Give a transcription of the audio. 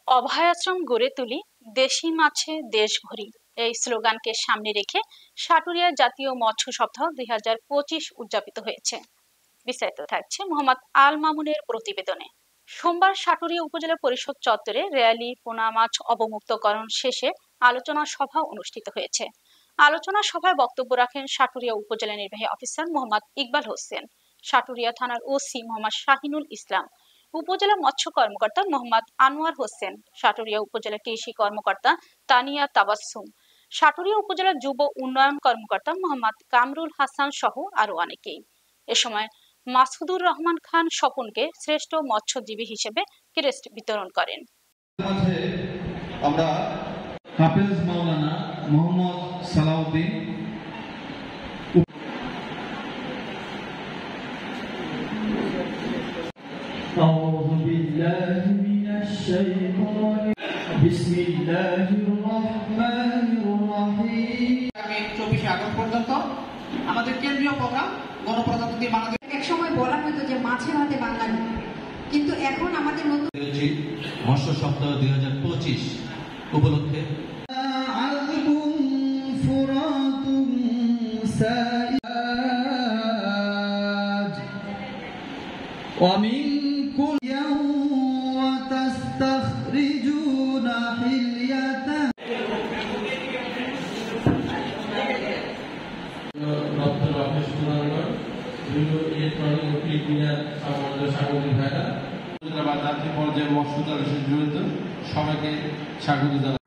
অভয়াশ্রম গড়ে তুলি, দেশি মাছে দেশ ভরি, এই স্লোগানকে সামনে রেখে সাটুরিয়া জাতীয় মৎস্য সপ্তাহ 2025 উদযাপিত হয়েছে। বিস্তারিত থাকছে মোহাম্মদ আল মামুনের প্রতিবেদনে। সোমবার সাটুরিয়া উপজেলা পরিষদ চত্বরে র্যালি, পোনা মাছ অবমুক্তকরণ শেষে আলোচনা সভা অনুষ্ঠিত হয়েছে। আলোচনা সভায় বক্তব্য রাখেন সাটুরিয়া উপজেলা নির্বাহী অফিসার মোহাম্মদ ইকবাল হোসেন, সাটুরিয়া থানার ওসি মোহাম্মদ শাহিনুল ইসলাম, উপজেলা মৎস্য কর্মকর্তা মোহাম্মদ আনোয়ার হোসেন, সাটুরিয়া উপজেলা কৃষি কর্মকর্তা তানিয়া তাবাসসুম, সাটুরিয়া উপজেলা যুব উন্নয়ন কর্মকর্তা মোহাম্মদ কামরুল হাসান সহ আরো অনেকেই। এ সময় মাসুদুর রহমান খান স্বপনকে শ্রেষ্ঠ মৎস্যজীবী হিসেবে ক্রেস্ট বিতরণ করেন। আমরা হাফেজ মাওলানা মোহাম্মদ সালাউদ্দিন, أعوذ بالله من الشيطان بسم الله الرحمن الرحيم। 24 আগস্ট পর্যন্ত আমাদের কেন্দ্রীয় প্রোগ্রাম গণপ্রজাতন্ত্রী বাংলাদেশ। এক সময় বলা হতো যে মাছে ভাতে বাঙালি, কিন্তু এখন আমাদের নতুন মৎস্য সপ্তাহ 2025 উপলক্ষে ومن كل يوم وتستخرجون حلية পর্যায়ে মৎস্য জড়িত সবাইকে স্বাগত জানাই।